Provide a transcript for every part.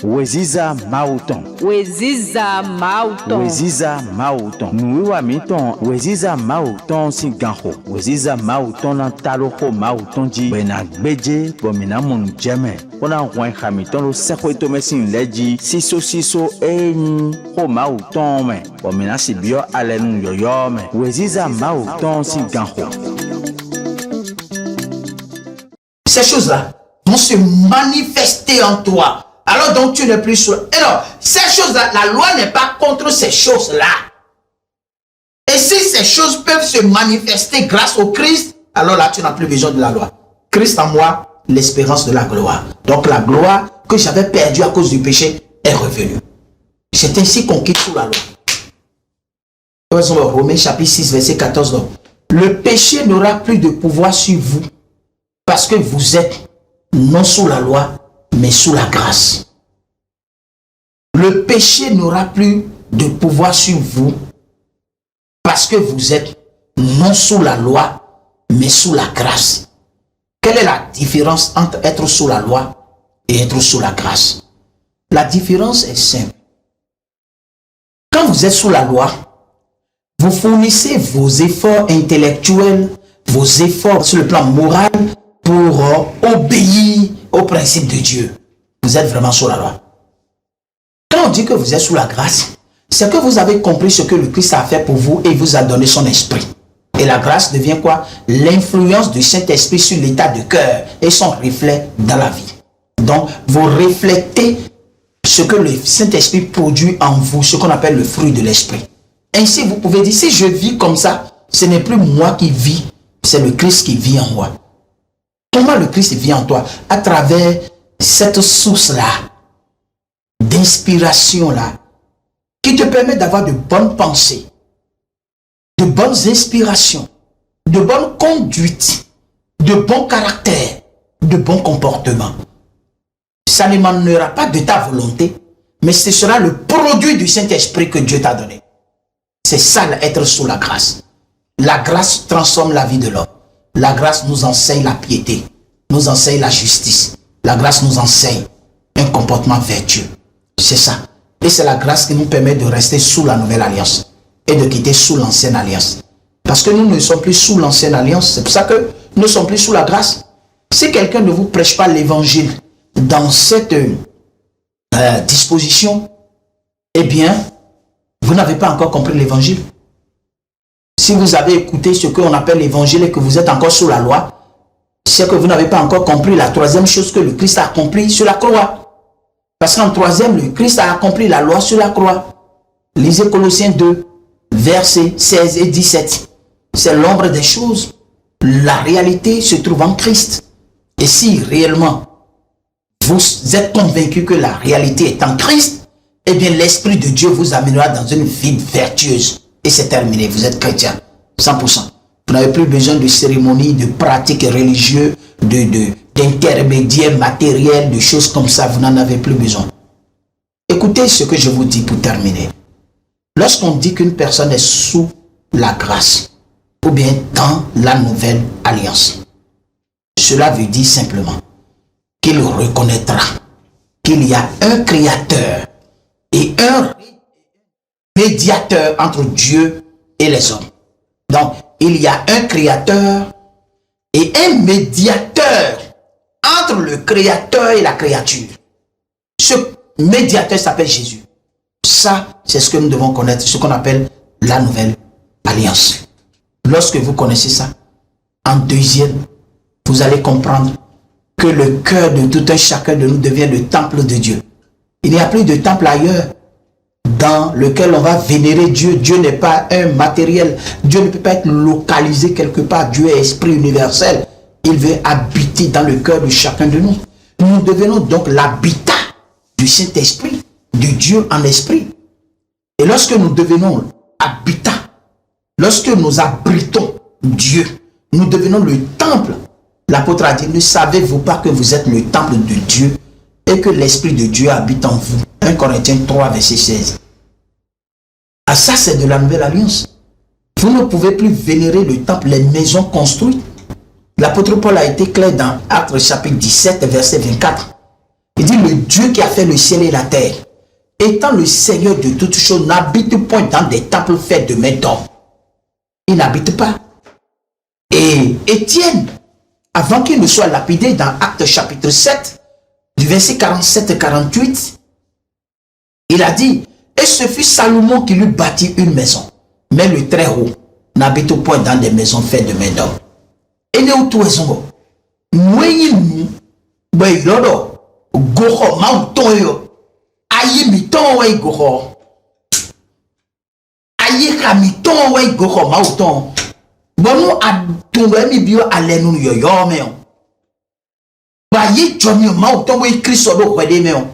Weziza Mauton. Weziza Mauton. Weziza Mauton. Nuiwa miton. Weziza Mauton singanho. Weziza Mauton na taloho Mauton ji. Bena gbeje bomina mun jeme. Ona wan hamiton lo sekwe to mesin leji. Siso eni ho Mauton me. Bomina sibio alenu yoyo me. Weziza Mauton singanho. Ces choses-là vont se manifester en toi. Alors donc tu n'es plus sous. Et non, ces choses-là, la loi n'est pas contre ces choses-là. Et si ces choses peuvent se manifester grâce au Christ, alors là tu n'as plus besoin de la loi. Christ en moi, l'espérance de la gloire. Donc la gloire que j'avais perdue à cause du péché est revenue. C'est ainsi qu'on quitte sous la loi. Romains chapitre 6 verset 14. Donc, le péché n'aura plus de pouvoir sur vous parce que vous êtes non sous la loi mais sous la grâce. Le péché n'aura plus de pouvoir sur vous parce que vous êtes non sous la loi, mais sous la grâce. Quelle est la différence entre être sous la loi et être sous la grâce? La différence est simple. Quand vous êtes sous la loi, vous fournissez vos efforts intellectuels, vos efforts sur le plan moral pour obéir au principe de Dieu. Vous êtes vraiment sous la loi. Quand on dit que vous êtes sous la grâce, c'est que vous avez compris ce que le Christ a fait pour vous et vous a donné son esprit. Et la grâce devient quoi? L'influence du Saint-Esprit sur l'état de cœur et son reflet dans la vie. Donc, vous reflétez ce que le Saint-Esprit produit en vous, ce qu'on appelle le fruit de l'esprit. Ainsi, vous pouvez dire, si je vis comme ça, ce n'est plus moi qui vis, c'est le Christ qui vit en moi. Comment le Christ vit en toi? À travers cette source-là, d'inspiration-là, qui te permet d'avoir de bonnes pensées, de bonnes inspirations, de bonnes conduites, de bons caractères, de bons comportements. Ça n'émanera pas de ta volonté, mais ce sera le produit du Saint-Esprit que Dieu t'a donné. C'est ça, être sous la grâce. La grâce transforme la vie de l'homme. La grâce nous enseigne la piété, nous enseigne la justice. La grâce nous enseigne un comportement vertueux. C'est ça. Et c'est la grâce qui nous permet de rester sous la nouvelle alliance et de quitter sous l'ancienne alliance. Parce que nous ne sommes plus sous l'ancienne alliance. C'est pour ça que nous ne sommes plus sous la grâce. Si quelqu'un ne vous prêche pas l'évangile dans cette disposition, eh bien, vous n'avez pas encore compris l'évangile. Si vous avez écouté ce qu'on appelle l'évangile et que vous êtes encore sous la loi, c'est que vous n'avez pas encore compris la troisième chose que le Christ a accompli sur la croix. Parce qu'en troisième, le Christ a accompli la loi sur la croix. Lisez Colossiens 2, versets 16 et 17. C'est l'ombre des choses. La réalité se trouve en Christ. Et si réellement vous êtes convaincu que la réalité est en Christ, eh bien l'Esprit de Dieu vous amènera dans une vie vertueuse. Et c'est terminé, vous êtes chrétien, 100%. Vous n'avez plus besoin de cérémonies, de pratiques religieuses, d'intermédiaires matériels, de choses comme ça, vous n'en avez plus besoin. Écoutez ce que je vous dis pour terminer. Lorsqu'on dit qu'une personne est sous la grâce, ou bien dans la nouvelle alliance, cela veut dire simplement qu'il reconnaîtra qu'il y a un créateur et un médiateur entre Dieu et les hommes. Donc, il y a un créateur et un médiateur entre le créateur et la créature. Ce médiateur s'appelle Jésus. Ça, c'est ce que nous devons connaître, ce qu'on appelle la nouvelle alliance. Lorsque vous connaissez ça, en deuxième, vous allez comprendre que le cœur de tout un chacun de nous devient le temple de Dieu. Il n'y a plus de temple ailleurs dans lequel on va vénérer Dieu. Dieu n'est pas un matériel. Dieu ne peut pas être localisé quelque part. Dieu est esprit universel. Il veut habiter dans le cœur de chacun de nous. Nous devenons donc l'habitat du Saint-Esprit, de Dieu en esprit. Et lorsque nous devenons habitat lorsque nous abritons Dieu, nous devenons le temple. L'apôtre a dit, ne savez-vous pas que vous êtes le temple de Dieu et que l'Esprit de Dieu habite en vous? 1 Corinthiens 3, verset 16. Ah, ça, c'est de la nouvelle alliance. Vous ne pouvez plus vénérer le temple, les maisons construites. L'apôtre Paul a été clair dans Actes chapitre 17, verset 24. Il dit, le Dieu qui a fait le ciel et la terre, étant le Seigneur de toutes choses, n'habite point dans des temples faits de mains d'hommes. Il n'habite pas. Et Étienne, avant qu'il ne soit lapidé dans Actes chapitre 7, du verset 47 et 48, il a dit, et ce fut Salomon qui lui bâtit une maison. Mais le Très-Haut n'habite point dans des maisons faites de mains d'hommes. Et nous tous les hommes, nous, goho mauton yo ayi miton we goho ayi kamiton we goho mauton bonu atungo mi bio alenu yo yo me o ba yi jomi mauton we Kristo do kwede me o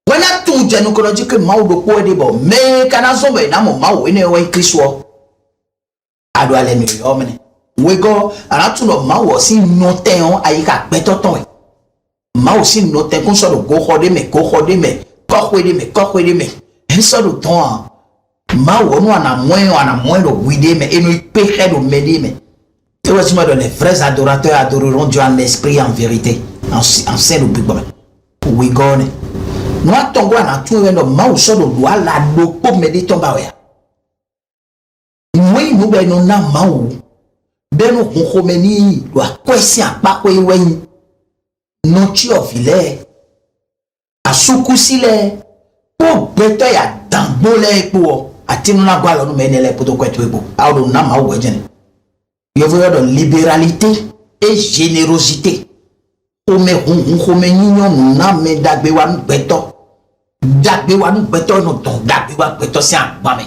wana tun jenu ko ji ke mau do ko de bo me kana so be na mo mau ene we Kristo ado alenu yo me we go ana tun no mau si no ten on ayi ka petoton ma aussi noté qu'on soit le gohode me un seul temps ma on a moins de guider mais et nous péché de m'aider mais tu vois moi les vrais adorateurs adoreront Dieu en esprit et en vérité en saint au big we go nous attendons à tout le monde ma aussi le doigt la loco méditer tomba ouais oui nous ben on a ma ou ben nous homeni doit quoi si à pas quoi ouais Nochi ofile asukusile po beto ya dambole po atinu na gwa lonu menele poto kwetu ebo awdo na ma wo jene yo voyo de libéralité et générosité o me hun nyinyo na me dagbe wa nu beto no ton dagbe wa beto si agba me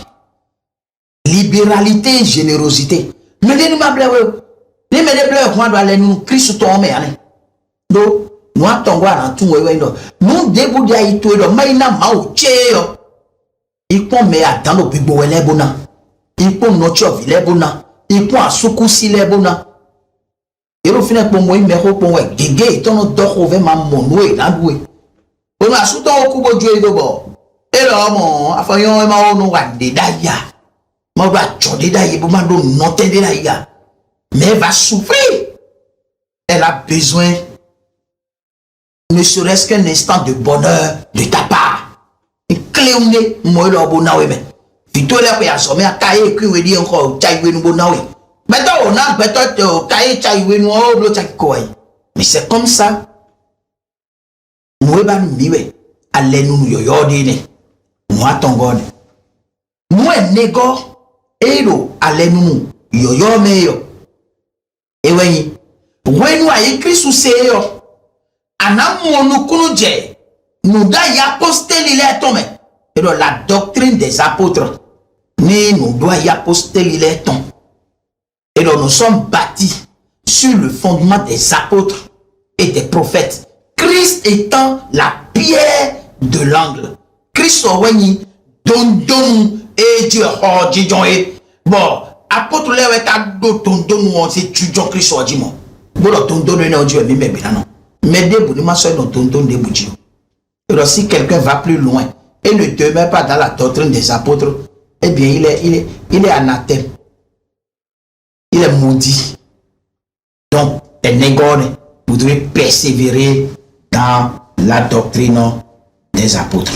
libéralité et générosité me de ma blewe ni me de blewe kwa do ale nu Christ to me ane do nous attendons à tout nous débouillons à tout le maïna maoucheo il peut me attendre au bibo les bona il peut notre vie les bona il peut à soukoussi les bona et au final pour moi il me répond ouais gégé ton dort au ma monoué la doué on a souto au kubo dieu de bo et là mon afayon ma ono wa de daya ma va chode daya pour ma don noter de daya mais elle va souffrir elle a besoin ne serait-ce qu'un instant de bonheur de ta part. Et clé ou ne, moi le bonawe mais. Vito le pe asome a kaye ki we di encore chaiwe nu bonawe. Beto on a beto kaye chaiwe nu o blo chakoi. Mais c'est comme ça. Nous ba miwe ale nu yoyo de ne. Moi ton god. Moi nego ero ale nu yoyo me yo. E weni. Wenu a écrit sous yo. Anamu kunuje nous da y aposteli les tombé et la doctrine des apôtres ni nous doit y aposteli les tombé et nous sommes bâtis sur le fondement des apôtres et des prophètes, Christ étant la pierre de l'angle. Christ oweni don et Dieu oh dijoné bon apôtre les weta do don on c'est tujon Christ odimo bon don ne Dieu mi me non. Mais alors si quelqu'un va plus loin et ne demeure pas dans la doctrine des apôtres, eh bien il est anathème. Il est maudit. Donc, les négores, vous devez persévérer dans la doctrine des apôtres.